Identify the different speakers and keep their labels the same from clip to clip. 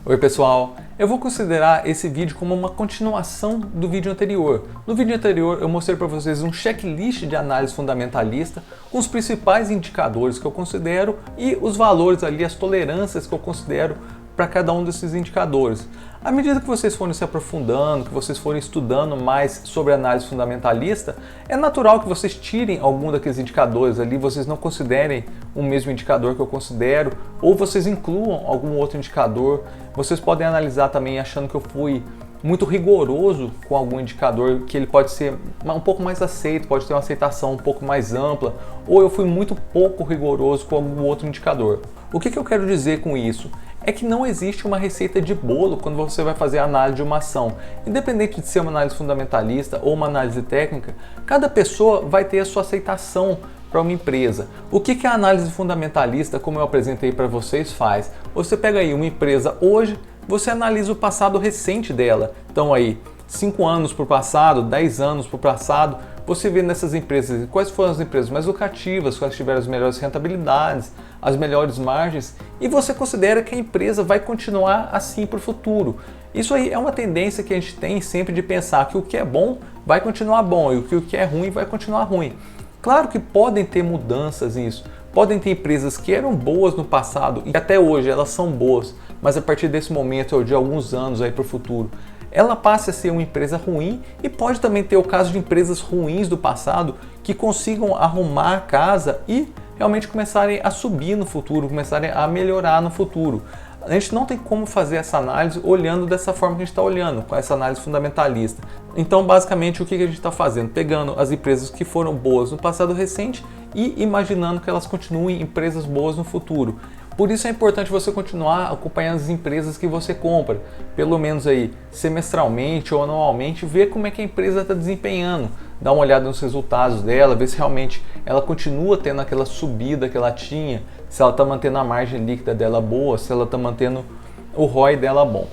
Speaker 1: Oi pessoal, eu vou considerar esse vídeo como uma continuação do vídeo anterior. No vídeo anterior eu mostrei para vocês um checklist de análise fundamentalista com os principais indicadores que eu considero e os valores ali, as tolerâncias que eu considero para cada um desses indicadores. À medida que vocês forem se aprofundando, que vocês forem estudando mais sobre análise fundamentalista, é natural que vocês tirem algum daqueles indicadores ali, vocês não considerem o mesmo indicador que eu considero, ou vocês incluam algum outro indicador. Vocês podem analisar também achando que eu fui muito rigoroso com algum indicador, que ele pode ser um pouco mais aceito, pode ter uma aceitação um pouco mais ampla, ou eu fui muito pouco rigoroso com algum outro indicador. O que eu quero dizer com isso? É que não existe uma receita de bolo quando você vai fazer a análise de uma ação. Independente de ser uma análise fundamentalista ou uma análise técnica, cada pessoa vai ter a sua aceitação para uma empresa. O que a análise fundamentalista, como eu apresentei para vocês, faz? Você pega aí uma empresa hoje, você analisa o passado recente dela. Então aí, 5 anos para o passado, 10 anos para o passado, você vê nessas empresas quais foram as empresas mais lucrativas, quais tiveram as melhores rentabilidades, as melhores margens, e você considera que a empresa vai continuar assim para o futuro. Isso aí é uma tendência que a gente tem sempre de pensar que o que é bom vai continuar bom e o que é ruim vai continuar ruim. Claro que podem ter mudanças nisso, podem ter empresas que eram boas no passado e até hoje elas são boas, mas a partir desse momento ou de alguns anos aí para o futuro, ela passa a ser uma empresa ruim, e pode também ter o caso de empresas ruins do passado que consigam arrumar a casa e realmente começarem a subir no futuro, começarem a melhorar no futuro. A gente não tem como fazer essa análise olhando dessa forma que a gente está olhando, com essa análise fundamentalista. Então, basicamente, o que a gente está fazendo? Pegando as empresas que foram boas no passado recente e imaginando que elas continuem empresas boas no futuro. Por isso é importante você continuar acompanhando as empresas que você compra, pelo menos aí semestralmente ou anualmente, ver como é que a empresa está desempenhando, dar uma olhada nos resultados dela, ver se realmente ela continua tendo aquela subida que ela tinha, se ela está mantendo a margem líquida dela boa, se ela está mantendo o ROI dela bom.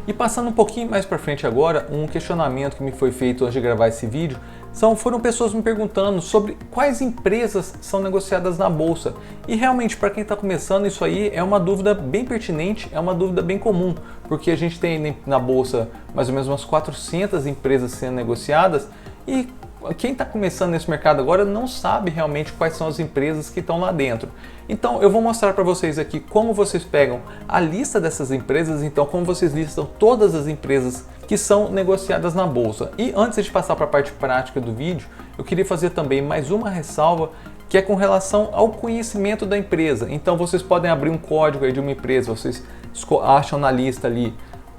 Speaker 1: E passando um pouquinho mais para frente agora, um questionamento que me foi feito antes de gravar esse vídeo, foram pessoas me perguntando sobre quais empresas são negociadas na bolsa. E realmente, para quem está começando, isso aí é uma dúvida bem pertinente, é uma dúvida bem comum, porque a gente tem na bolsa mais ou menos umas 400 empresas sendo negociadas, e quem está começando nesse mercado agora não sabe realmente quais são as empresas que estão lá dentro. Então eu vou mostrar para vocês aqui como vocês pegam a lista dessas empresas, então como vocês listam todas as empresas que são negociadas na bolsa. E antes de passar para a parte prática do vídeo, eu queria fazer também mais uma ressalva, que é com relação ao conhecimento da empresa. Então vocês podem abrir um código aí de uma empresa, vocês acham na lista ali,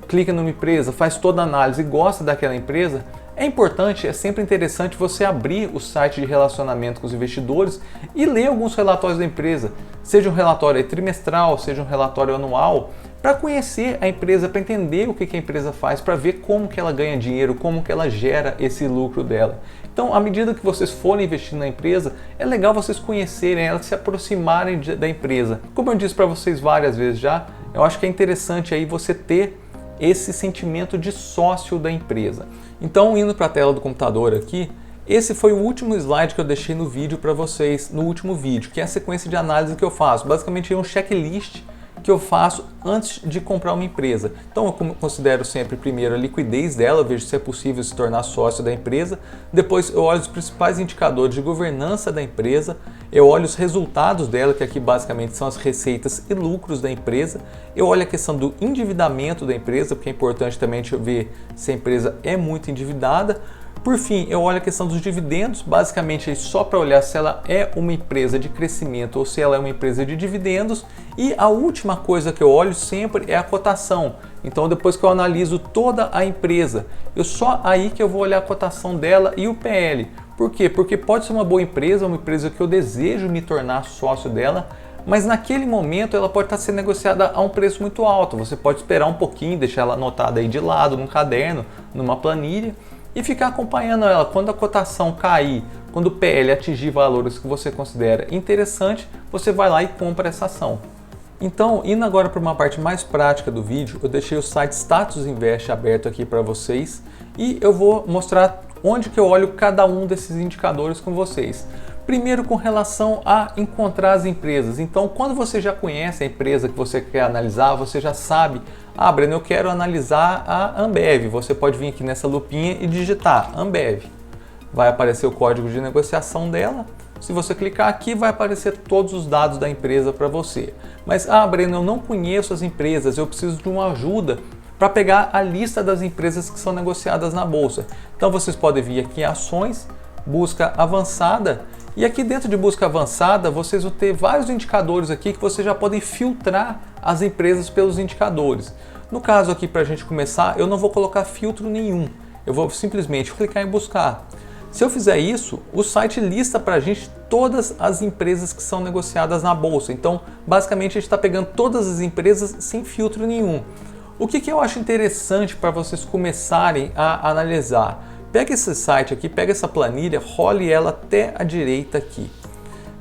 Speaker 1: clica numa empresa, faz toda a análise e gosta daquela empresa. É importante, é sempre interessante você abrir o site de relacionamento com os investidores e ler alguns relatórios da empresa, seja um relatório trimestral, seja um relatório anual, para conhecer a empresa, para entender o que a empresa faz, para ver como que ela ganha dinheiro, como que ela gera esse lucro dela. Então, à medida que vocês forem investindo na empresa, é legal vocês conhecerem ela, se aproximarem da empresa. Como eu disse para vocês várias vezes já, eu acho que é interessante aí você ter esse sentimento de sócio da empresa. Então, indo para a tela do computador aqui, esse foi o último slide que eu deixei no vídeo para vocês, no último vídeo, que é a sequência de análise que eu faço. Basicamente é um checklist que eu faço antes de comprar uma empresa. Então eu considero sempre primeiro a liquidez dela, vejo se é possível se tornar sócio da empresa. Depois eu olho os principais indicadores de governança da empresa, eu olho os resultados dela, que aqui basicamente são as receitas e lucros da empresa. Eu olho a questão do endividamento da empresa, porque é importante também ver se a empresa é muito endividada. Por fim, eu olho a questão dos dividendos, basicamente só para olhar se ela é uma empresa de crescimento ou se ela é uma empresa de dividendos. E a última coisa que eu olho sempre é a cotação. Então, depois que eu analiso toda a empresa, só aí que eu vou olhar a cotação dela e o PL. Por quê? Porque pode ser uma boa empresa, uma empresa que eu desejo me tornar sócio dela, mas naquele momento ela pode estar sendo negociada a um preço muito alto. Você pode esperar um pouquinho, deixar ela anotada aí de lado, num caderno, numa planilha, e ficar acompanhando ela. Quando a cotação cair, quando o PL atingir valores que você considera interessante, você vai lá e compra essa ação. Então, indo agora para uma parte mais prática do vídeo, eu deixei o site Status Invest aberto aqui para vocês e eu vou mostrar onde que eu olho cada um desses indicadores com vocês. Primeiro, com relação a encontrar as empresas. Então, quando você já conhece a empresa que você quer analisar, você já sabe, ah, Breno, eu quero analisar a Ambev. Você pode vir aqui nessa lupinha e digitar Ambev. Vai aparecer o código de negociação dela. Se você clicar aqui, vai aparecer todos os dados da empresa para você. Mas, ah, Breno, eu não conheço as empresas, eu preciso de uma ajuda para pegar a lista das empresas que são negociadas na bolsa. Então, vocês podem vir aqui em ações, busca avançada, e aqui dentro de busca avançada, vocês vão ter vários indicadores aqui que vocês já podem filtrar as empresas pelos indicadores. No caso aqui, para a gente começar, eu não vou colocar filtro nenhum. Eu vou simplesmente clicar em buscar. Se eu fizer isso, o site lista para a gente todas as empresas que são negociadas na bolsa. Então, basicamente, a gente está pegando todas as empresas sem filtro nenhum. O que eu acho interessante para vocês começarem a analisar? Pega esse site aqui, pega essa planilha, role ela até a direita aqui.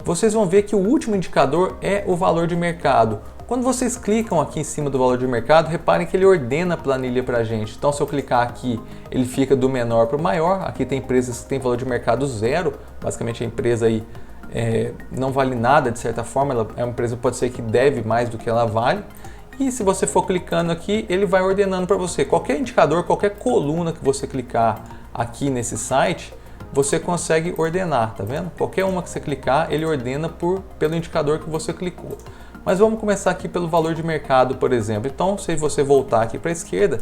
Speaker 1: Vocês vão ver que o último indicador é o valor de mercado. Quando vocês clicam aqui em cima do valor de mercado, reparem que ele ordena a planilha para a gente. Então, se eu clicar aqui, ele fica do menor para o maior. Aqui tem empresas que têm valor de mercado zero. Basicamente, a empresa aí não vale nada, de certa forma. Ela é uma empresa que pode ser que deve mais do que ela vale. E se você for clicando aqui, ele vai ordenando para você. Qualquer indicador, qualquer coluna que você clicar aqui nesse site, você consegue ordenar, tá vendo? Qualquer uma que você clicar, ele ordena pelo indicador que você clicou. Mas vamos começar aqui pelo valor de mercado, por exemplo. Então, se você voltar aqui para a esquerda,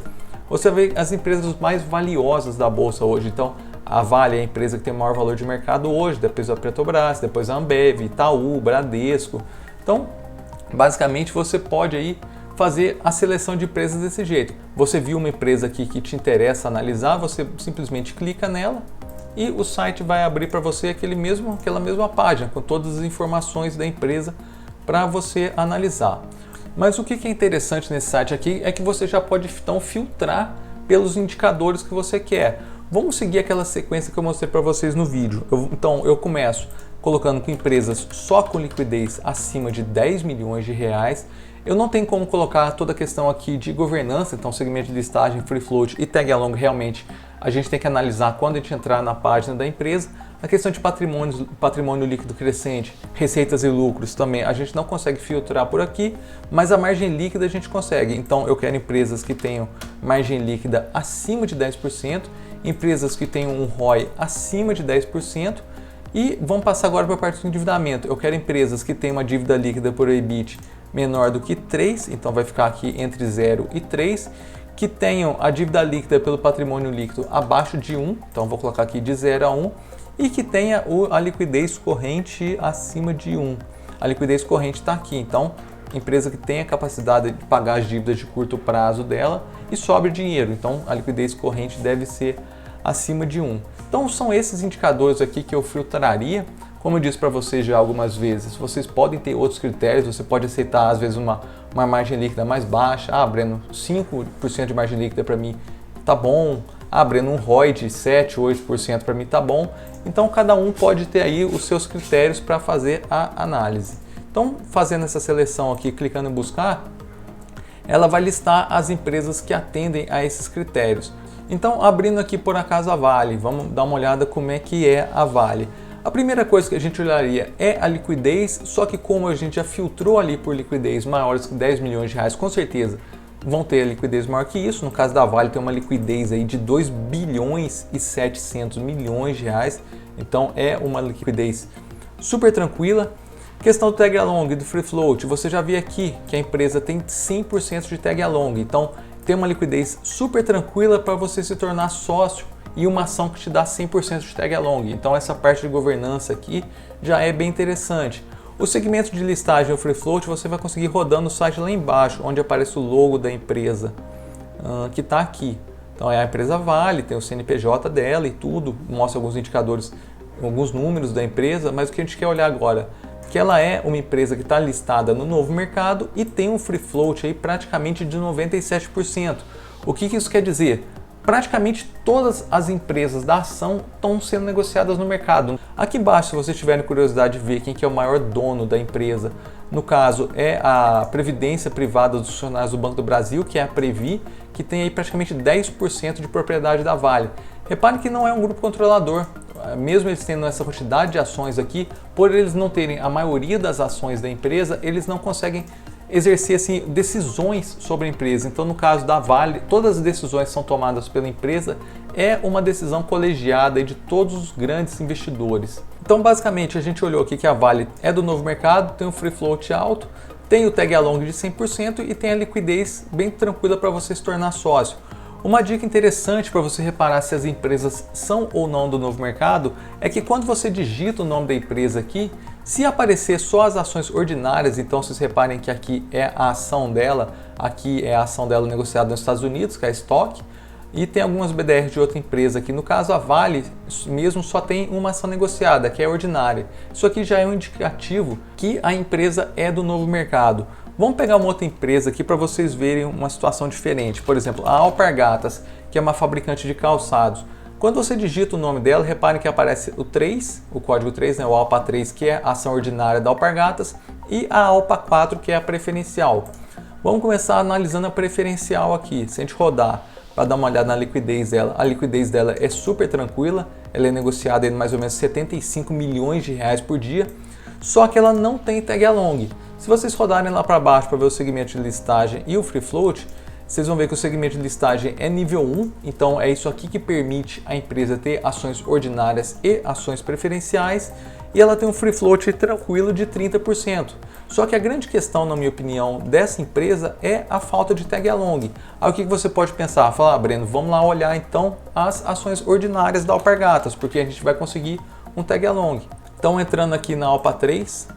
Speaker 1: você vê as empresas mais valiosas da bolsa hoje. Então, a Vale é a empresa que tem o maior valor de mercado hoje, depois a Petrobras, depois a Ambev, Itaú, Bradesco. Então, basicamente, você pode aí fazer a seleção de empresas desse jeito. Você viu uma empresa aqui que te interessa analisar, você simplesmente clica nela e o site vai abrir para você aquela mesma página com todas as informações da empresa para você analisar. Mas o que é interessante nesse site aqui é que você já pode então filtrar pelos indicadores que você quer. Vamos seguir aquela sequência que eu mostrei para vocês no vídeo. Então eu começo colocando com empresas só com liquidez acima de 10 milhões de reais. Eu não tenho como colocar toda a questão aqui de governança, então segmento de listagem, free float e tag along realmente a gente tem que analisar quando a gente entrar na página da empresa. A questão de patrimônio líquido crescente, receitas e lucros também a gente não consegue filtrar por aqui, mas a margem líquida a gente consegue. Então eu quero empresas que tenham margem líquida acima de 10%, empresas que tenham um ROI acima de 10%, e vamos passar agora para a parte do endividamento. Eu quero empresas que tenham uma dívida líquida por EBIT menor do que 3, então vai ficar aqui entre 0 e 3, que tenham a dívida líquida pelo patrimônio líquido abaixo de 1, então vou colocar aqui de 0 a 1, e que tenha a liquidez corrente acima de 1. A liquidez corrente está aqui, então empresa que tenha capacidade de pagar as dívidas de curto prazo dela e sobre dinheiro, então a liquidez corrente deve ser acima de 1. Então são esses indicadores aqui que eu filtraria. Como eu disse para vocês já algumas vezes, vocês podem ter outros critérios, você pode aceitar às vezes uma margem líquida mais baixa. Ah, Breno, 5% de margem líquida para mim tá bom. Ah, Breno, um ROI de 7, 8% para mim tá bom. Então cada um pode ter aí os seus critérios para fazer a análise. Então fazendo essa seleção aqui, clicando em buscar, ela vai listar as empresas que atendem a esses critérios. Então abrindo aqui por acaso a Vale, vamos dar uma olhada como é que é a Vale. A primeira coisa que a gente olharia é a liquidez, só que como a gente já filtrou ali por liquidez maiores que 10 milhões de reais, com certeza vão ter a liquidez maior que isso. No caso da Vale tem uma liquidez aí de 2 bilhões e 700 milhões de reais, então é uma liquidez super tranquila. Questão do tag along e do free float, você já viu aqui que a empresa tem 100% de tag along, então tem uma liquidez super tranquila para você se tornar sócio e uma ação que te dá 100% de tag along. Então essa parte de governança aqui já é bem interessante. O segmento de listagem ou free float você vai conseguir rodando no site lá embaixo, onde aparece o logo da empresa que está aqui. Então é a empresa Vale, tem o CNPJ dela e tudo, mostra alguns indicadores, alguns números da empresa, mas o que a gente quer olhar agora, que ela é uma empresa que está listada no novo mercado e tem um free float aí praticamente de 97%. O que isso quer dizer? Praticamente todas as empresas da ação estão sendo negociadas no mercado. Aqui embaixo, se vocês tiverem curiosidade de ver quem que é o maior dono da empresa, no caso é a Previdência Privada dos Funcionários do Banco do Brasil, que é a Previ, que tem aí praticamente 10% de propriedade da Vale. Repare que não é um grupo controlador. mesmo eles tendo essa quantidade de ações aqui, por eles não terem a maioria das ações da empresa, eles não conseguem exercer assim, decisões sobre a empresa. Então, no caso da Vale, todas as decisões que são tomadas pela empresa é uma decisão colegiada de todos os grandes investidores. Então, basicamente, a gente olhou aqui que a Vale é do novo mercado, tem um free float alto, tem o tag along de 100% e tem a liquidez bem tranquila para você se tornar sócio. Uma dica interessante para você reparar se as empresas são ou não do novo mercado é que quando você digita o nome da empresa aqui, se aparecer só as ações ordinárias, então vocês reparem que aqui é a ação dela, aqui é a ação dela negociada nos Estados Unidos, que é a Stock, e tem algumas BDRs de outra empresa aqui. No caso, a Vale mesmo só tem uma ação negociada, que é ordinária. Isso aqui já é um indicativo que a empresa é do novo mercado. Vamos pegar uma outra empresa aqui para vocês verem uma situação diferente. Por exemplo, a Alpargatas, que é uma fabricante de calçados. Quando você digita o nome dela, reparem que aparece o 3, o código 3, né, o ALPA 3, que é a ação ordinária da Alpargatas, e a ALPA 4, que é a preferencial. Vamos começar analisando a preferencial aqui. Se a gente rodar para dar uma olhada na liquidez dela, a liquidez dela é super tranquila, ela é negociada em mais ou menos 75 milhões de reais por dia, só que ela não tem tag along. Se vocês rodarem lá para baixo para ver o segmento de listagem e o free float, vocês vão ver que o segmento de listagem é nível 1, então é isso aqui que permite a empresa ter ações ordinárias e ações preferenciais, e ela tem um free float tranquilo de 30%. Só que a grande questão, na minha opinião, dessa empresa é a falta de tag along. Aí o que você pode pensar? Falar, Breno, vamos lá olhar então as ações ordinárias da Alpargatas, porque a gente vai conseguir um tag along. Então, entrando aqui na ALPA 3,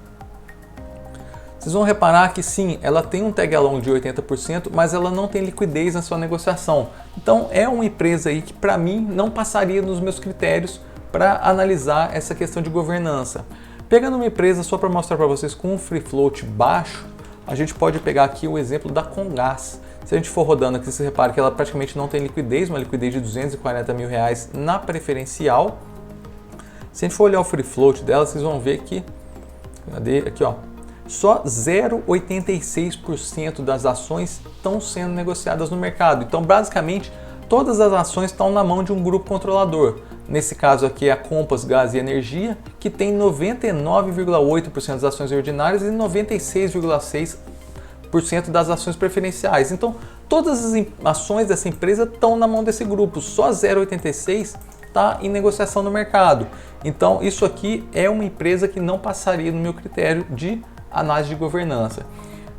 Speaker 1: vocês vão reparar que sim, ela tem um tag along de 80%, mas ela não tem liquidez na sua negociação. Então é uma empresa aí que para mim não passaria nos meus critérios para analisar essa questão de governança. Pegando uma empresa só para mostrar para vocês com um free float baixo, a gente pode pegar aqui o exemplo da Comgás. Se a gente for rodando aqui, você repara que ela praticamente não tem liquidez, uma liquidez de 240 mil reais na preferencial. Se a gente for olhar o free float dela, vocês vão ver que, cadê? Aqui ó, só 0,86% das ações estão sendo negociadas no mercado. Então, basicamente, todas as ações estão na mão de um grupo controlador. Nesse caso aqui é a Compass Gás e Energia, que tem 99,8% das ações ordinárias e 96,6% das ações preferenciais. Então, todas as ações dessa empresa estão na mão desse grupo, só 0,86% está em negociação no mercado. Então, isso aqui é uma empresa que não passaria no meu critério de análise de governança.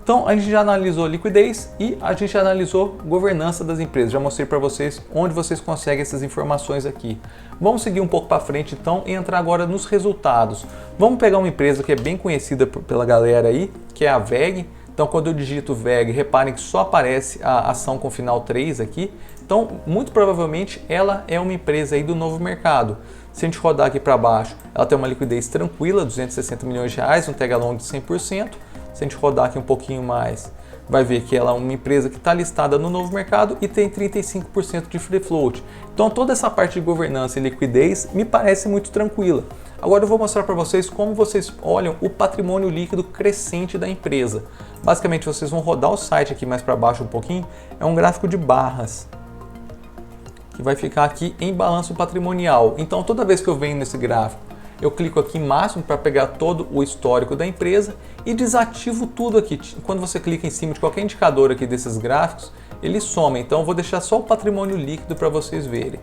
Speaker 1: Então, a gente já analisou liquidez e a gente já analisou governança das empresas. Já mostrei para vocês onde vocês conseguem essas informações aqui. Vamos seguir um pouco para frente então e entrar agora nos resultados. Vamos pegar uma empresa que é bem conhecida pela galera aí, que é a VEG. Então, quando eu digito VEG, reparem que só aparece a ação com final 3 aqui. Então, muito provavelmente, ela é uma empresa aí do novo mercado. Se a gente rodar aqui para baixo, ela tem uma liquidez tranquila, 260 milhões de reais, um tag along de 100%. Se a gente rodar aqui um pouquinho mais, vai ver que ela é uma empresa que está listada no novo mercado e tem 35% de free float. Então, toda essa parte de governança e liquidez me parece muito tranquila. Agora eu vou mostrar para vocês como vocês olham o patrimônio líquido crescente da empresa. Basicamente, vocês vão rodar o site aqui mais para baixo um pouquinho, é um gráfico de barras, que vai ficar aqui em balanço patrimonial. Então, toda vez que eu venho nesse gráfico, eu clico aqui em máximo para pegar todo o histórico da empresa e desativo tudo aqui. Quando você clica em cima de qualquer indicador aqui desses gráficos, ele some. Então, eu vou deixar só o patrimônio líquido para vocês verem.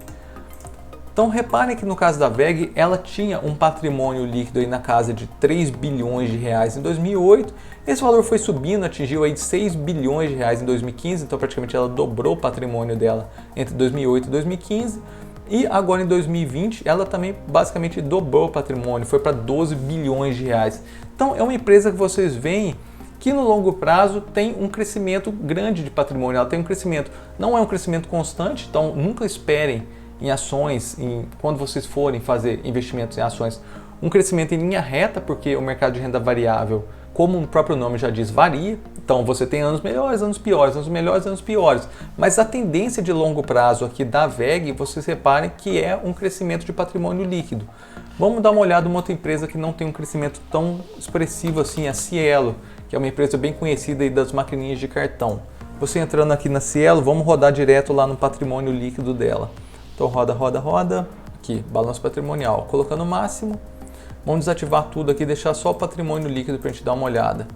Speaker 1: Então, reparem que no caso da VEG, ela tinha um patrimônio líquido aí na casa de 3 bilhões de reais em 2008. Esse valor foi subindo, atingiu aí de 6 bilhões de reais em 2015, então praticamente ela dobrou o patrimônio dela entre 2008 e 2015. E agora em 2020, ela também basicamente dobrou o patrimônio, foi para 12 bilhões de reais. Então, é uma empresa que vocês veem que no longo prazo tem um crescimento grande de patrimônio, ela tem um crescimento, não é um crescimento constante, então nunca esperem em ações, quando vocês forem fazer investimentos em ações, um crescimento em linha reta, porque o mercado de renda variável, como o próprio nome já diz, varia. Então você tem anos melhores, anos piores, anos melhores, anos piores. Mas a tendência de longo prazo aqui da VEG, vocês reparem que é um crescimento de patrimônio líquido. Vamos dar uma olhada em uma outra empresa que não tem um crescimento tão expressivo assim, a Cielo, que é uma empresa bem conhecida aí das maquininhas de cartão. Você entrando aqui na Cielo, vamos rodar direto lá no patrimônio líquido dela. Então roda, roda, roda. aqui, balanço patrimonial, colocando o máximo, vamos desativar tudo aqui, deixar só o patrimônio líquido para a gente dar uma olhada.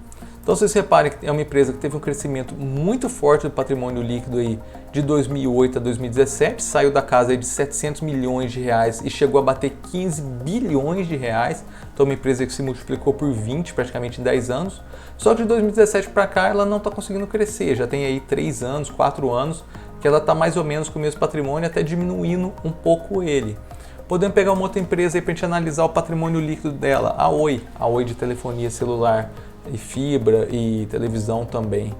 Speaker 1: Então vocês reparem que é uma empresa que teve um crescimento muito forte do patrimônio líquido aí de 2008 a 2017, saiu da casa aí de 700 milhões de reais e chegou a bater 15 bilhões de reais. Então uma empresa que se multiplicou por 20 praticamente em 10 anos. Só que de 2017 para cá ela não está conseguindo crescer, já tem aí 3 anos, 4 anos que ela está mais ou menos com o mesmo patrimônio, até diminuindo um pouco ele. Podemos pegar uma outra empresa aí para a gente analisar o patrimônio líquido dela, a Oi de telefonia celular e fibra e televisão também.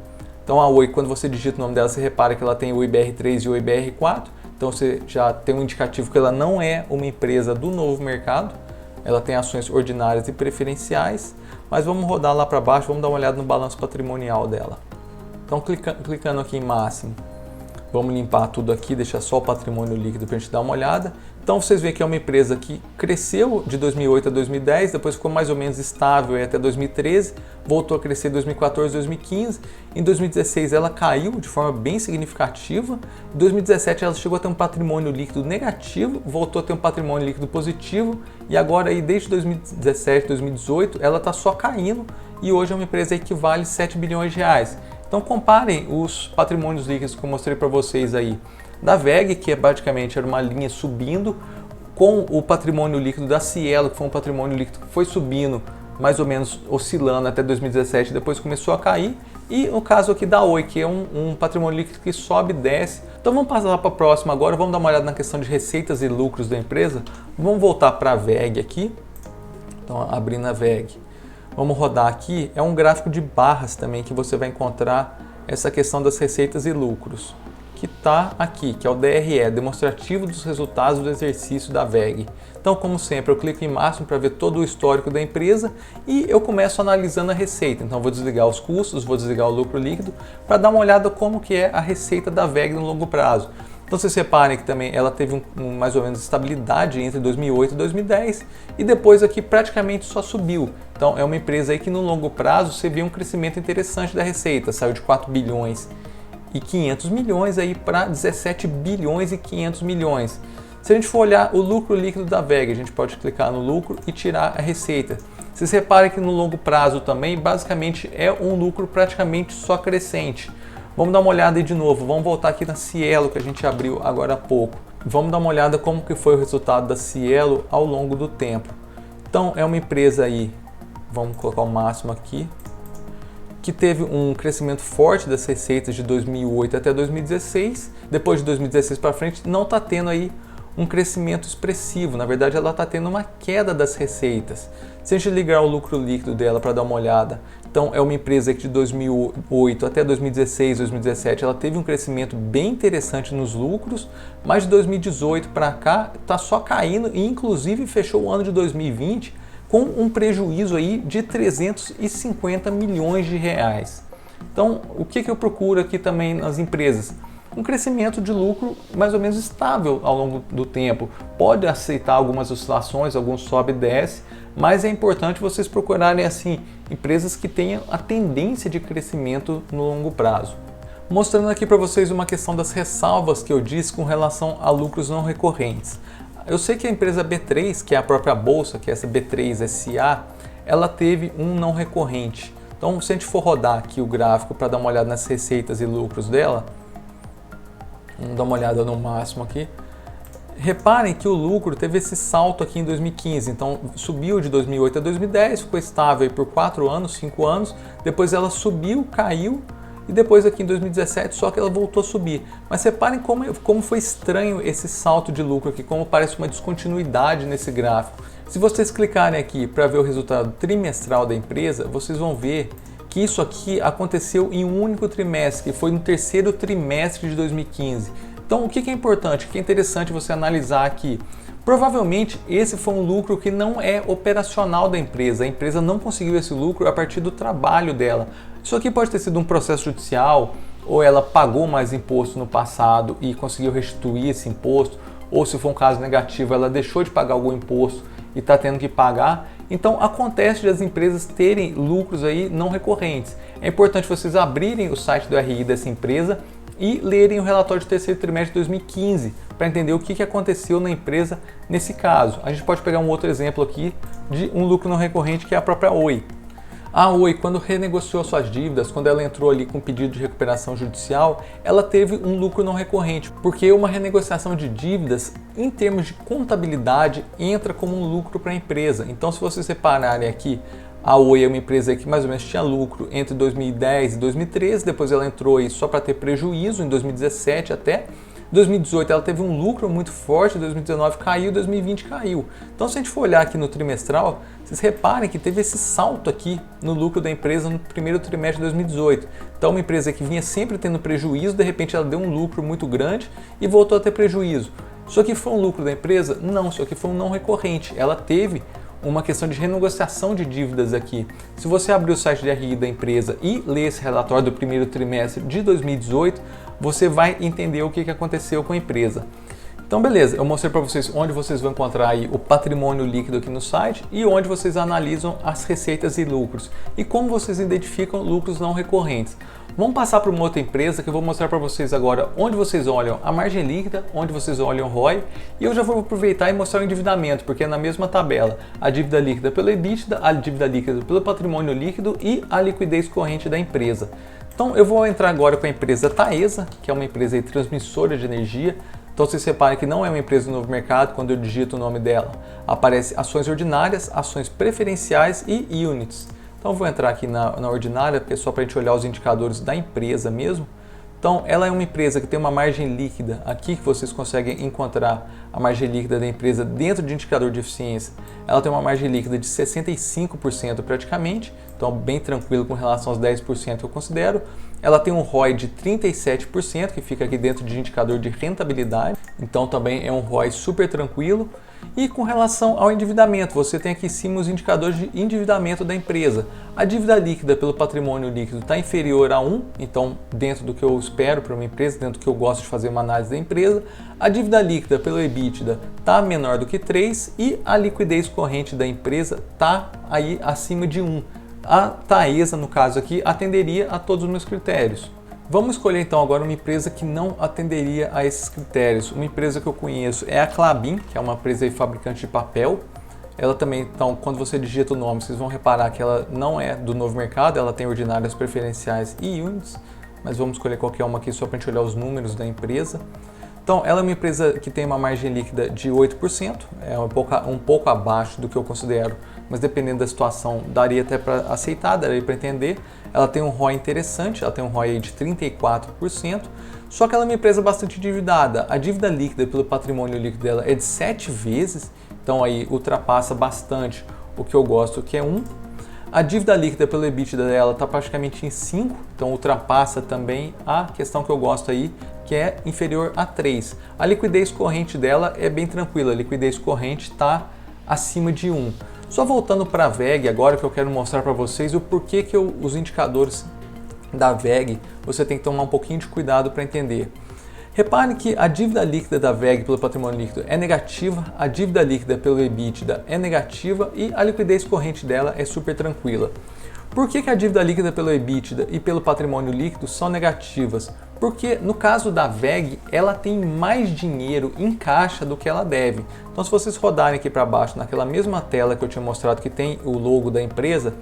Speaker 1: Então a Oi, quando você digita o nome dela, você repara que ela tem o IBR3 e o IBR4, então você já tem um indicativo que ela não é uma empresa do novo mercado, ela tem ações ordinárias e preferenciais, mas vamos rodar lá para baixo, vamos dar uma olhada no balanço patrimonial dela. Então clicando aqui em máximo, vamos limpar tudo aqui, deixar só o patrimônio líquido para a gente dar uma olhada. Então vocês veem que é uma empresa que cresceu de 2008 a 2010, depois ficou mais ou menos estável até 2013, voltou a crescer em 2014, 2015. Em 2016 ela caiu de forma bem significativa. Em 2017 ela chegou a ter um patrimônio líquido negativo, voltou a ter um patrimônio líquido positivo e agora aí desde 2017, 2018 ela está só caindo e hoje é uma empresa aí que vale 7 bilhões de reais. Então comparem os patrimônios líquidos que eu mostrei para vocês aí da WEG, que praticamente era uma linha subindo, com o patrimônio líquido da Cielo, que foi um patrimônio líquido que foi subindo, mais ou menos oscilando até 2017, depois começou a cair, e o caso aqui da Oi, que é um patrimônio líquido que sobe e desce. Então vamos passar para a próxima agora, vamos dar uma olhada na questão de receitas e lucros da empresa. Vamos voltar para a WEG aqui, então abrindo a WEG. Vamos rodar aqui, é um gráfico de barras também que você vai encontrar essa questão das receitas e lucros, que está aqui, que é o DRE, demonstrativo dos resultados do exercício da WEG. Então, como sempre, eu clico em máximo para ver todo o histórico da empresa e eu começo analisando a receita. Então, vou desligar os custos, vou desligar o lucro líquido para dar uma olhada como que é a receita da WEG no longo prazo. Então vocês reparem que também ela teve mais ou menos estabilidade entre 2008 e 2010 e depois aqui praticamente só subiu. Então é uma empresa aí que no longo prazo você vê um crescimento interessante da receita, saiu de 4 bilhões e 500 milhões aí para 17 bilhões e 500 milhões. Se a gente for olhar o lucro líquido da WEG, a gente pode clicar no lucro e tirar a receita. Vocês reparem que no longo prazo também basicamente é um lucro praticamente só crescente. Vamos dar uma olhada aí de novo, vamos voltar aqui na Cielo que a gente abriu agora há pouco. Vamos dar uma olhada como que foi o resultado da Cielo ao longo do tempo. Então é uma empresa aí, vamos colocar o máximo aqui, que teve um crescimento forte das receitas de 2008 até 2016. Depois de 2016 para frente não está tendo aí um crescimento expressivo, na verdade ela está tendo uma queda das receitas. Se a gente ligar o lucro líquido dela para dar uma olhada, então é uma empresa que de 2008 até 2016, 2017 ela teve um crescimento bem interessante nos lucros, mas de 2018 para cá está só caindo e inclusive fechou o ano de 2020 com um prejuízo aí de 350 milhões de reais. Então o que eu procuro aqui também nas empresas? Um crescimento de lucro mais ou menos estável ao longo do tempo. Pode aceitar algumas oscilações, alguns sobe e desce, mas é importante vocês procurarem assim empresas que tenham a tendência de crescimento no longo prazo. Mostrando aqui para vocês uma questão das ressalvas que eu disse com relação a lucros não recorrentes. Eu sei que a empresa B3, que é a própria bolsa, que é essa B3 SA, ela teve um não recorrente. Então, se a gente for rodar aqui o gráfico para dar uma olhada nas receitas e lucros dela, vamos dar uma olhada no máximo aqui. Reparem que o lucro teve esse salto aqui em 2015, então subiu de 2008 a 2010, ficou estável aí por 4 anos, 5 anos, depois ela subiu, caiu e depois aqui em 2017 só que ela voltou a subir. Mas reparem como foi estranho esse salto de lucro aqui, como parece uma descontinuidade nesse gráfico. Se vocês clicarem aqui para ver o resultado trimestral da empresa, vocês vão ver que isso aqui aconteceu em um único trimestre, que foi no terceiro trimestre de 2015. Então, o que é importante, o que é interessante você analisar aqui? Provavelmente esse foi um lucro que não é operacional da empresa. A empresa não conseguiu esse lucro a partir do trabalho dela. Isso aqui pode ter sido um processo judicial, ou ela pagou mais imposto no passado e conseguiu restituir esse imposto, ou se for um caso negativo, ela deixou de pagar algum imposto e está tendo que pagar. Então acontece de as empresas terem lucros aí não recorrentes. É importante vocês abrirem o site do RI dessa empresa e lerem o relatório de terceiro trimestre de 2015 para entender o que aconteceu na empresa nesse caso. A gente pode pegar um outro exemplo aqui de um lucro não recorrente, que é a própria Oi. A Oi, quando renegociou suas dívidas, quando ela entrou ali com pedido de recuperação judicial, ela teve um lucro não recorrente, porque uma renegociação de dívidas, em termos de contabilidade, entra como um lucro para a empresa. Então, se vocês repararem aqui, a Oi é uma empresa que mais ou menos tinha lucro entre 2010 e 2013, depois ela entrou aí só para ter prejuízo em 2017 até. 2018 ela teve um lucro muito forte, 2019 caiu, 2020 caiu. Então, se a gente for olhar aqui no trimestral, vocês reparem que teve esse salto aqui no lucro da empresa no primeiro trimestre de 2018. Então, uma empresa que vinha sempre tendo prejuízo, de repente ela deu um lucro muito grande e voltou a ter prejuízo. Isso aqui foi um lucro da empresa? Não, isso aqui foi um não recorrente. Ela teve uma questão de renegociação de dívidas aqui. Se você abrir o site de RI da empresa e ler esse relatório do primeiro trimestre de 2018, você vai entender o que aconteceu com a empresa. Então, beleza, eu mostrei para vocês onde vocês vão encontrar aí o patrimônio líquido aqui no site e onde vocês analisam as receitas e lucros e como vocês identificam lucros não recorrentes. Vamos passar para uma outra empresa que eu vou mostrar para vocês agora onde vocês olham a margem líquida, onde vocês olham o ROI, e eu já vou aproveitar e mostrar o endividamento, porque é na mesma tabela a dívida líquida pelo EBITDA, a dívida líquida pelo patrimônio líquido e a liquidez corrente da empresa. Então eu vou entrar agora com a empresa Taesa, que é uma empresa aí, transmissora de energia. Então vocês reparem que não é uma empresa do novo mercado. Quando eu digito o nome dela, aparece ações ordinárias, ações preferenciais e units. Então eu vou entrar aqui na ordinária, só para a gente olhar os indicadores da empresa mesmo. Então ela é uma empresa que tem uma margem líquida, aqui que vocês conseguem encontrar a margem líquida da empresa dentro de indicador de eficiência. Ela tem uma margem líquida de 65% praticamente, então bem tranquilo com relação aos 10% que eu considero. Ela tem um ROI de 37%, que fica aqui dentro de indicador de rentabilidade, então também é um ROI super tranquilo. E com relação ao endividamento, você tem aqui em cima os indicadores de endividamento da empresa. A dívida líquida pelo patrimônio líquido está inferior a 1, então dentro do que eu espero para uma empresa, dentro do que eu gosto de fazer uma análise da empresa. A dívida líquida pelo EBITDA está menor do que 3 e a liquidez corrente da empresa está aí acima de 1. A Taesa, no caso aqui, atenderia a todos os meus critérios. Vamos escolher então agora uma empresa que não atenderia a esses critérios. Uma empresa que eu conheço é a Klabin, que é uma empresa aí, fabricante de papel. Ela também, então, quando você digita o nome, vocês vão reparar que ela não é do novo mercado, ela tem ordinárias, preferenciais e units, mas vamos escolher qualquer uma aqui só para a gente olhar os números da empresa. Então, ela é uma empresa que tem uma margem líquida de 8%, é um pouco abaixo do que eu considero, mas dependendo da situação, daria até para aceitar, daria para entender. Ela tem um ROI interessante, ela tem um ROI de 34%, só que ela é uma empresa bastante endividada. A dívida líquida pelo patrimônio líquido dela é de 7 vezes, então aí ultrapassa bastante o que eu gosto, que é 1. A dívida líquida pelo EBITDA dela está praticamente em 5, então ultrapassa também a questão que eu gosto aí, que é inferior a 3. A liquidez corrente dela é bem tranquila, a liquidez corrente está acima de 1. Só voltando para a VEG agora, que eu quero mostrar para vocês o porquê que os indicadores da VEG você tem que tomar um pouquinho de cuidado para entender. Repare que a dívida líquida da VEG pelo patrimônio líquido é negativa, a dívida líquida pelo EBITDA é negativa e a liquidez corrente dela é super tranquila. Por que a dívida líquida pelo EBITDA e pelo patrimônio líquido são negativas? Porque no caso da VEG, ela tem mais dinheiro em caixa do que ela deve. Então, se vocês rodarem aqui para baixo, naquela mesma tela que eu tinha mostrado que tem o logo da empresa,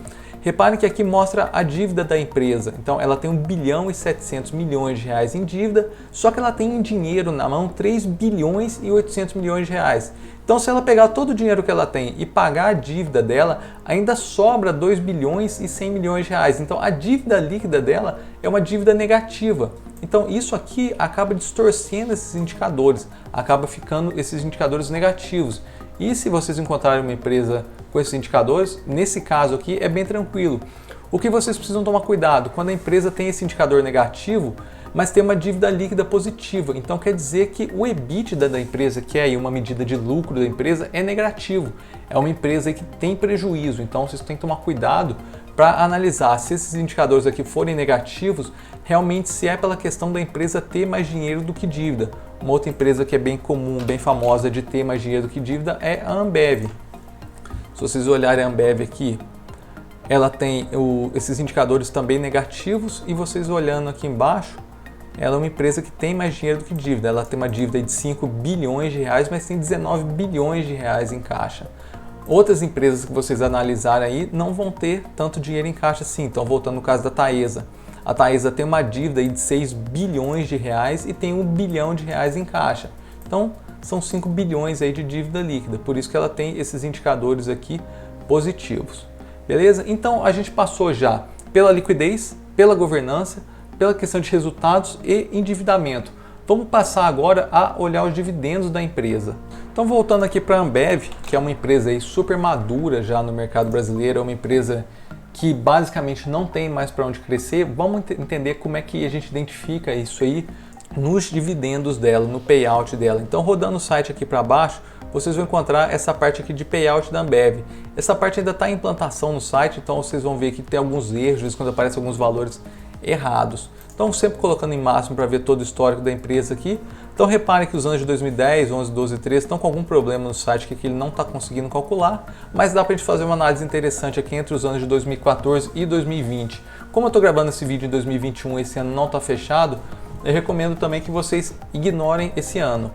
Speaker 1: reparem que aqui mostra a dívida da empresa. Então, ela tem 1 bilhão e 700 milhões de reais em dívida, só que ela tem em dinheiro na mão 3 bilhões e 800 milhões de reais. Então, se ela pegar todo o dinheiro que ela tem e pagar a dívida dela, ainda sobra 2 bilhões e 100 milhões de reais. Então, a dívida líquida dela é uma dívida negativa. Então, isso aqui acaba distorcendo esses indicadores, acaba ficando esses indicadores negativos. E se vocês encontrarem uma empresa com esses indicadores, nesse caso aqui é bem tranquilo. O que vocês precisam tomar cuidado, quando a empresa tem esse indicador negativo, mas tem uma dívida líquida positiva. Então quer dizer que o EBITDA da empresa, que é aí uma medida de lucro da empresa, é negativo. É uma empresa que tem prejuízo. Então vocês têm que tomar cuidado para analisar se esses indicadores aqui forem negativos, realmente se é pela questão da empresa ter mais dinheiro do que dívida. Uma outra empresa que é bem comum, bem famosa de ter mais dinheiro do que dívida é a Ambev. Se vocês olharem a Ambev aqui, ela tem esses indicadores também negativos e vocês olhando aqui embaixo, ela é uma empresa que tem mais dinheiro do que dívida. Ela tem uma dívida de 5 bilhões de reais, mas tem 19 bilhões de reais em caixa. Outras empresas que vocês analisarem aí não vão ter tanto dinheiro em caixa assim. Então, voltando no caso da Taesa. A Taesa tem uma dívida aí de 6 bilhões de reais e tem 1 bilhão de reais em caixa. Então, são 5 bilhões aí de dívida líquida. Por isso que ela tem esses indicadores aqui positivos. Beleza? Então, a gente passou já pela liquidez, pela governança, pela questão de resultados e endividamento. Vamos passar agora a olhar os dividendos da empresa. Então, voltando aqui para a Ambev, que é uma empresa aí super madura já no mercado brasileiro, é uma empresa que basicamente não tem mais para onde crescer. Vamos entender como é que a gente identifica isso aí nos dividendos dela, no payout dela. Então, rodando o site aqui para baixo, vocês vão encontrar essa parte aqui de payout da Ambev. Essa parte ainda está em implantação no site, então vocês vão ver que tem alguns erros, às vezes quando aparecem alguns valores errados. Então, sempre colocando em máximo para ver todo o histórico da empresa aqui. Então, reparem que os anos de 2010, 11, 12 e 13 estão com algum problema no site que ele não está conseguindo calcular, mas dá para a gente fazer uma análise interessante aqui entre os anos de 2014 e 2020. Como eu estou gravando esse vídeo em 2021, esse ano não está fechado, eu recomendo também que vocês ignorem esse ano.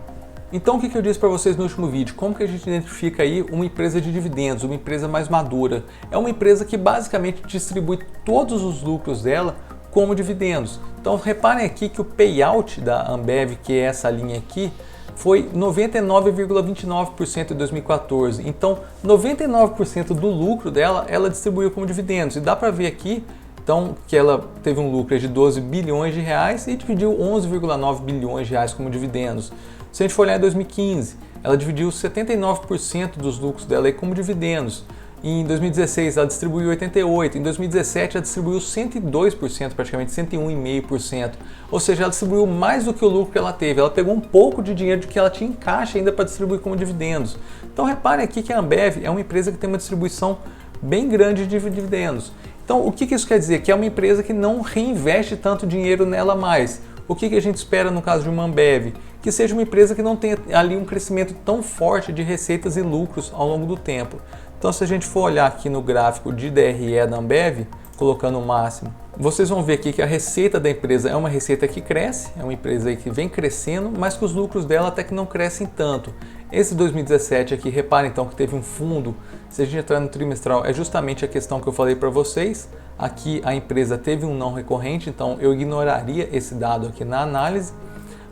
Speaker 1: Então, o que eu disse para vocês no último vídeo? Como que a gente identifica aí uma empresa de dividendos, uma empresa mais madura? É uma empresa que basicamente distribui todos os lucros dela como dividendos. Então, reparem aqui que o payout da Ambev, que é essa linha aqui, foi 99,29% em 2014. Então, 99% do lucro dela, ela distribuiu como dividendos. E dá para ver aqui, então, que ela teve um lucro de 12 bilhões de reais e dividiu 11,9 bilhões de reais como dividendos. Se a gente for olhar em 2015, ela dividiu 79% dos lucros dela aí como dividendos. Em 2016 ela distribuiu 88%, em 2017 ela distribuiu 102%, praticamente 101,5%. Ou seja, ela distribuiu mais do que o lucro que ela teve. Ela pegou um pouco de dinheiro que ela tinha em caixa ainda para distribuir como dividendos. Então reparem aqui que a Ambev é uma empresa que tem uma distribuição bem grande de dividendos. Então o que isso quer dizer? Que é uma empresa que não reinveste tanto dinheiro nela mais. O que a gente espera no caso de uma Ambev? Que seja uma empresa que não tenha ali um crescimento tão forte de receitas e lucros ao longo do tempo. Então, se a gente for olhar aqui no gráfico de DRE da Ambev, colocando o máximo, vocês vão ver aqui que a receita da empresa é uma receita que cresce, é uma empresa aí que vem crescendo, mas que os lucros dela até que não crescem tanto. Esse 2017 aqui, reparem então que teve um fundo, se a gente entrar no trimestral, é justamente a questão que eu falei para vocês. Aqui a empresa teve um não recorrente, então eu ignoraria esse dado aqui na análise.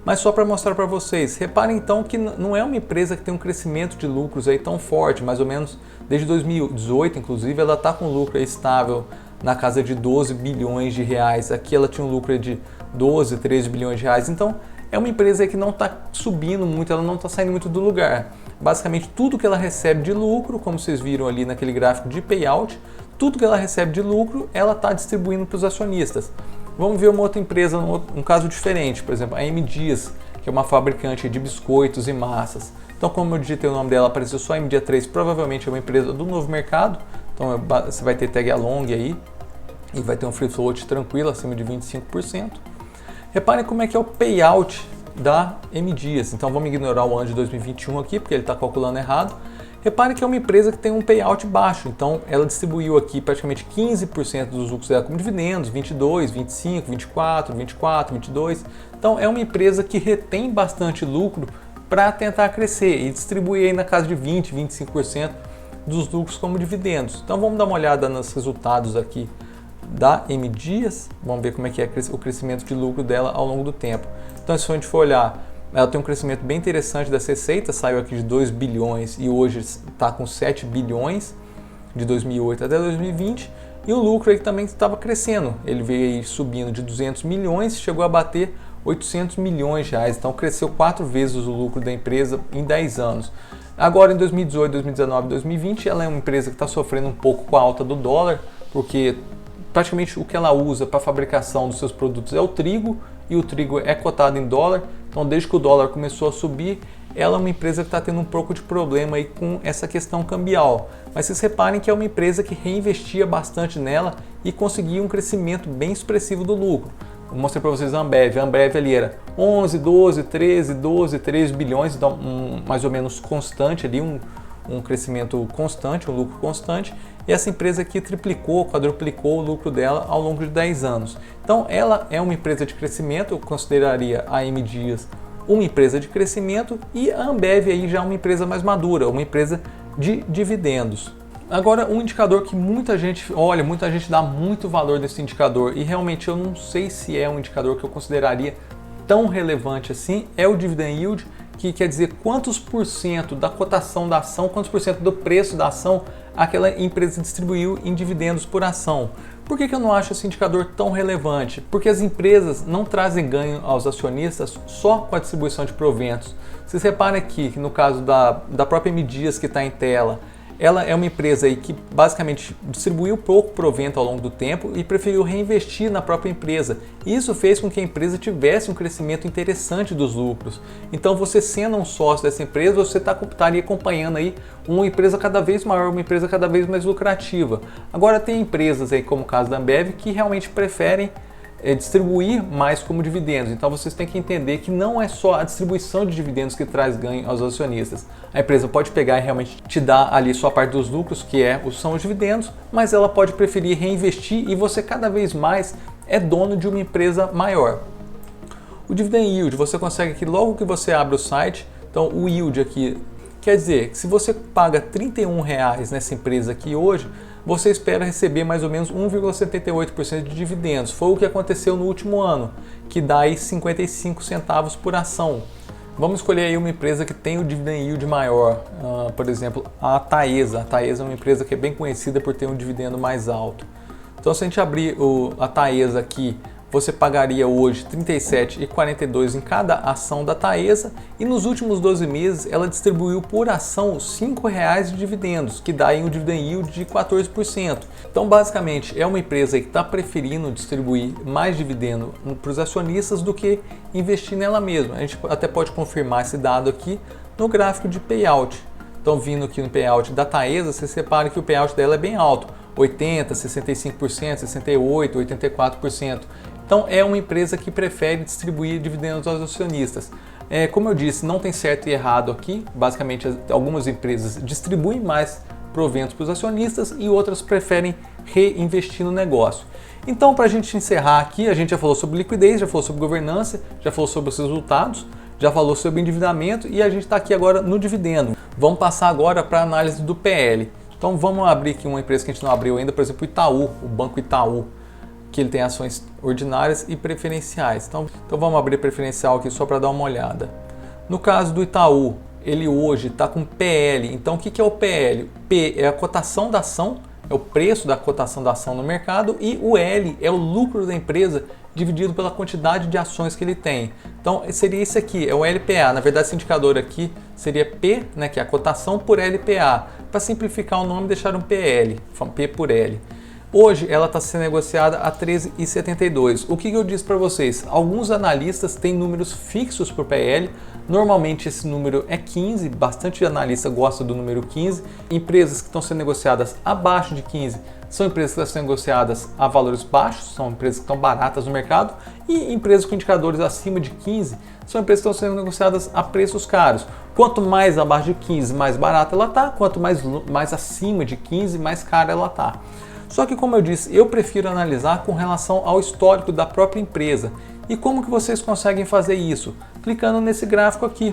Speaker 1: Mas só para mostrar para vocês, reparem então que não é uma empresa que tem um crescimento de lucros aí tão forte, mais ou menos desde 2018, inclusive, ela está com lucro aí estável na casa de 12 bilhões de reais. Aqui ela tinha um lucro de 12, 13 bilhões de reais. Então é uma empresa que não está subindo muito, ela não está saindo muito do lugar. Basicamente tudo que ela recebe de lucro, como vocês viram ali naquele gráfico de payout, tudo que ela recebe de lucro, ela está distribuindo para os acionistas. Vamos ver uma outra empresa, um caso diferente, por exemplo, a M. Dias, que é uma fabricante de biscoitos e massas. Então, como eu digitei o nome dela, apareceu só MD3, provavelmente é uma empresa do novo mercado. Então, você vai ter tag along aí e vai ter um free float tranquilo, acima de 25%. Reparem como é que é o payout da M. Dias. Então, vamos ignorar o ano de 2021 aqui, porque ele está calculando errado. Repare que é uma empresa que tem um payout baixo, então ela distribuiu aqui praticamente 15% dos lucros dela como dividendos, 22, 25, 24, 24, 22. Então é uma empresa que retém bastante lucro para tentar crescer e distribui aí na casa de 20, 25% dos lucros como dividendos. Então vamos dar uma olhada nos resultados aqui da M. Dias, vamos ver como é que é o crescimento de lucro dela ao longo do tempo. Então se a gente for olhar, ela tem um crescimento bem interessante das receitas, saiu aqui de 2 bilhões e hoje está com 7 bilhões de 2008 até 2020. E o lucro aí também estava crescendo, ele veio aí subindo de 200 milhões e chegou a bater 800 milhões de reais, então cresceu 4 vezes o lucro da empresa em 10 anos. Agora em 2018, 2019 e 2020 ela é uma empresa que está sofrendo um pouco com a alta do dólar, porque praticamente o que ela usa para a fabricação dos seus produtos é o trigo, e o trigo é cotado em dólar. Então, desde que o dólar começou a subir, ela é uma empresa que está tendo um pouco de problema aí com essa questão cambial. Mas vocês reparem que é uma empresa que reinvestia bastante nela e conseguia um crescimento bem expressivo do lucro. Eu mostrei para vocês a Ambev. A Ambev ali era 11, 12, 13, 12, 13 bilhões, então mais ou menos constante ali, um crescimento constante, um lucro constante, e essa empresa aqui triplicou, quadruplicou o lucro dela ao longo de 10 anos. Então ela é uma empresa de crescimento, eu consideraria a M Dias uma empresa de crescimento e a Ambev aí já uma empresa mais madura, uma empresa de dividendos. Agora, um indicador que muita gente olha, muita gente dá muito valor nesse indicador e realmente eu não sei se é um indicador que eu consideraria tão relevante assim, é o dividend yield, que quer dizer quantos por cento da cotação da ação, quantos por cento do preço da ação aquela empresa distribuiu em dividendos por ação. Por que eu não acho esse indicador tão relevante? Porque as empresas não trazem ganho aos acionistas só com a distribuição de proventos. Vocês reparem aqui que no caso da própria M Dias que está em tela, ela é uma empresa aí que basicamente distribuiu pouco provento ao longo do tempo e preferiu reinvestir na própria empresa. Isso fez com que a empresa tivesse um crescimento interessante dos lucros. Então você sendo um sócio dessa empresa, você estaria acompanhando aí uma empresa cada vez maior, uma empresa cada vez mais lucrativa. Agora tem empresas aí como o caso da Ambev que realmente preferem distribuir mais como dividendos. Então vocês têm que entender que não é só a distribuição de dividendos que traz ganho aos acionistas. A empresa pode pegar e realmente te dar ali sua parte dos lucros, que são os dividendos, mas ela pode preferir reinvestir e você cada vez mais é dono de uma empresa maior. O dividend yield você consegue aqui logo que você abre o site. Então o yield aqui quer dizer que se você paga R$31 nessa empresa aqui hoje, você espera receber mais ou menos 1,78% de dividendos. Foi o que aconteceu no último ano, que dá aí 55 centavos por ação. Vamos escolher aí uma empresa que tem o dividend yield maior, por exemplo, a Taesa. A Taesa é uma empresa que é bem conhecida por ter um dividendo mais alto. Então se a gente abrir a Taesa aqui, você pagaria hoje R$ 37,42 em cada ação da Taesa e nos últimos 12 meses ela distribuiu por ação R$ 5,00 de dividendos, que dá aí um dividend yield de 14%. Então basicamente é uma empresa que está preferindo distribuir mais dividendo para os acionistas do que investir nela mesma. A gente até pode confirmar esse dado aqui no gráfico de payout. Então vindo aqui no payout da Taesa, você separa que o payout dela é bem alto, 80%, 65%, 68%, 84%. Então é uma empresa que prefere distribuir dividendos aos acionistas. Como eu disse, não tem certo e errado aqui. Basicamente, algumas empresas distribuem mais proventos para os acionistas e outras preferem reinvestir no negócio. Então, para a gente encerrar aqui, a gente já falou sobre liquidez, já falou sobre governança, já falou sobre os resultados, já falou sobre endividamento e a gente está aqui agora no dividendo. Vamos passar agora para a análise do PL. Então vamos abrir aqui uma empresa que a gente não abriu ainda, por exemplo, o Itaú, o Banco Itaú, que ele tem ações ordinárias e preferenciais. Então vamos abrir preferencial aqui só para dar uma olhada. No caso do Itaú, ele hoje está com PL. Então o que é o PL? P é a cotação da ação, é o preço da cotação da ação no mercado, e o L é o lucro da empresa dividido pela quantidade de ações que ele tem. Então seria isso aqui, é o LPA. Na verdade esse indicador aqui seria P, né, que é a cotação, por LPA. Para simplificar o nome, deixaram um PL, P por L. Hoje ela está sendo negociada a 13,72. O que eu disse para vocês? Alguns analistas têm números fixos para o PL. Normalmente esse número é 15, bastante analista gosta do número 15. Empresas que estão sendo negociadas abaixo de 15 são empresas que estão sendo negociadas a valores baixos, são empresas que estão baratas no mercado, e empresas com indicadores acima de 15 são empresas que estão sendo negociadas a preços caros. Quanto mais abaixo de 15, mais barata ela está, quanto mais acima de 15, mais cara ela está. Só que, como eu disse, eu prefiro analisar com relação ao histórico da própria empresa. E como que vocês conseguem fazer isso? Clicando nesse gráfico aqui.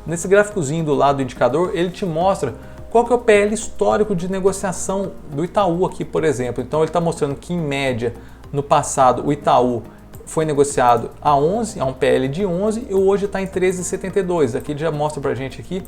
Speaker 1: Nesse gráficozinho do lado do indicador, ele te mostra qual que é o PL histórico de negociação do Itaú aqui, por exemplo. Então ele está mostrando que, em média, no passado, o Itaú foi negociado a 11, a um PL de 11, e hoje está em 13,72. Aqui ele já mostra para a gente aqui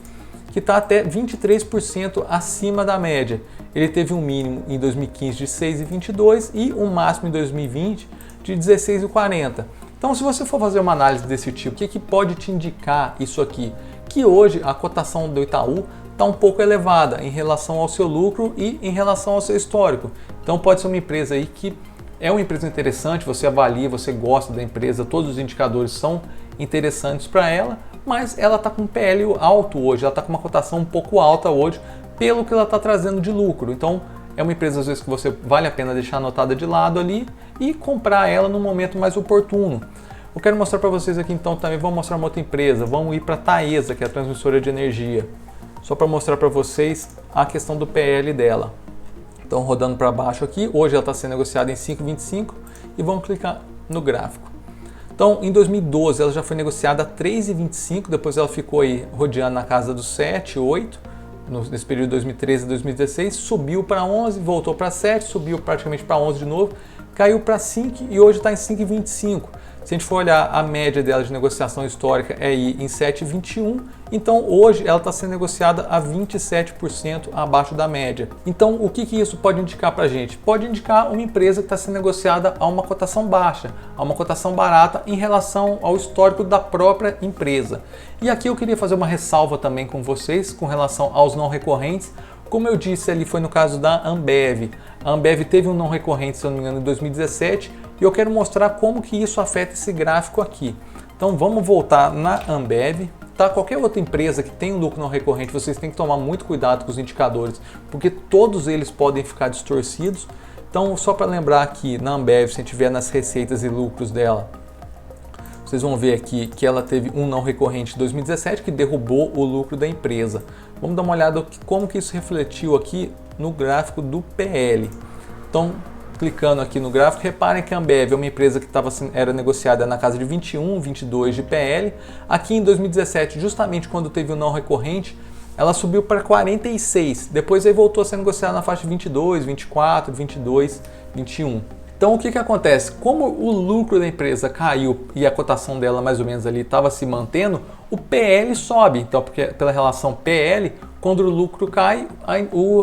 Speaker 1: que está até 23% acima da média. Ele teve um mínimo em 2015 de 6,22 e um máximo em 2020 de 16,40. Então, se você for fazer uma análise desse tipo, o que pode te indicar isso aqui? Que hoje a cotação do Itaú está um pouco elevada em relação ao seu lucro e em relação ao seu histórico. Então, pode ser uma empresa aí que é uma empresa interessante, você avalia, você gosta da empresa, todos os indicadores são interessantes para ela, mas ela está com um PL alto hoje, ela está com uma cotação um pouco alta hoje, pelo que ela está trazendo de lucro. Então é uma empresa às vezes que você vale a pena deixar anotada de lado ali e comprar ela no momento mais oportuno. Eu quero mostrar para vocês aqui então também, vamos mostrar uma outra empresa, vamos ir para a Taesa, que é a transmissora de energia. só para mostrar para vocês a questão do PL dela. Então, rodando para baixo aqui, hoje ela está sendo negociada em 5,25 e vamos clicar no gráfico. Então, em 2012 ela já foi negociada a 3,25, depois ela ficou aí rodeando na casa dos 7, 8, nesse período de 2013 a 2016, subiu para 11, voltou para 7, subiu praticamente para 11 de novo, caiu para 5 e hoje está em 5,25. Se a gente for olhar a média dela de negociação histórica é aí em 7,21, então hoje ela está sendo negociada a 27% abaixo da média. Então o que isso pode indicar para a gente? Pode indicar uma empresa que está sendo negociada a uma cotação baixa, a uma cotação barata em relação ao histórico da própria empresa. E aqui eu queria fazer uma ressalva também com vocês com relação aos não recorrentes. Como eu disse ali, foi no caso da Ambev. A Ambev teve um não recorrente, se eu não me engano, em 2017, e eu quero mostrar como que isso afeta esse gráfico aqui. Então vamos voltar na Ambev. Tá? Qualquer outra empresa que tem um lucro não recorrente, vocês têm que tomar muito cuidado com os indicadores, porque todos eles podem ficar distorcidos. Então, só para lembrar aqui, na Ambev, se a gente tiver nas receitas e lucros dela, vocês vão ver aqui que ela teve um não recorrente em 2017 que derrubou o lucro da empresa. Vamos dar uma olhada como que isso refletiu aqui no gráfico do PL. Então, clicando aqui no gráfico, reparem que a Ambev é uma empresa que era negociada na casa de 21, 22 de PL. Aqui em 2017, justamente quando teve o não recorrente, ela subiu para 46. Depois aí voltou a ser negociada na faixa de 22, 24, 22, 21. Então o que acontece? Como o lucro da empresa caiu e a cotação dela mais ou menos ali estava se mantendo, o PL sobe. Então, porque pela relação PL, quando o lucro cai,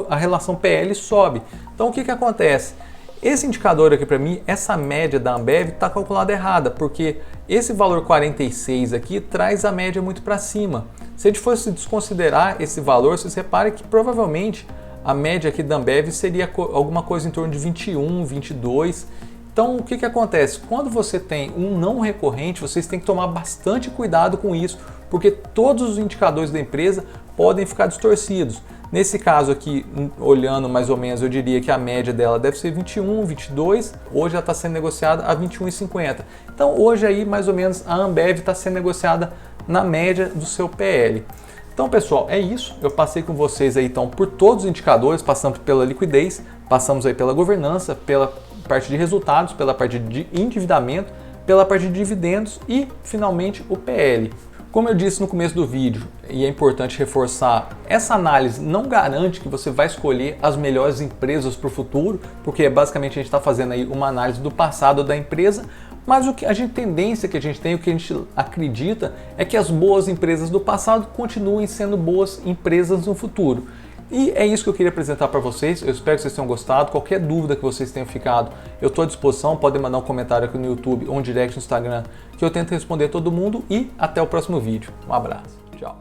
Speaker 1: a relação PL sobe. Então o que acontece? Esse indicador aqui para mim, essa média da Ambev está calculada errada, porque esse valor 46 aqui traz a média muito para cima. Se a gente fosse desconsiderar esse valor, vocês reparem que provavelmente a média aqui da Ambev seria alguma coisa em torno de 21, 22. Então, o que acontece? Quando você tem um não recorrente, vocês têm que tomar bastante cuidado com isso, porque todos os indicadores da empresa podem ficar distorcidos. Nesse caso aqui, olhando mais ou menos, eu diria que a média dela deve ser 21, 22. Hoje ela está sendo negociada a 21,50. Então, hoje aí, mais ou menos, a Ambev está sendo negociada na média do seu PL. Então, pessoal, é isso. Eu passei com vocês aí, então, por todos os indicadores, passamos pela liquidez, passamos aí pela governança, pela parte de resultados, pela parte de endividamento, pela parte de dividendos e, finalmente, o PL. Como eu disse no começo do vídeo, e é importante reforçar, essa análise não garante que você vai escolher as melhores empresas para o futuro, porque basicamente a gente está fazendo aí uma análise do passado da empresa, mas tendência que a gente tem, o que a gente acredita, é que as boas empresas do passado continuem sendo boas empresas no futuro. E é isso que eu queria apresentar para vocês. Eu espero que vocês tenham gostado. Qualquer dúvida que vocês tenham ficado, eu estou à disposição. Podem mandar um comentário aqui no YouTube ou um direct no Instagram, que eu tento responder todo mundo. E até o próximo vídeo. Um abraço. Tchau.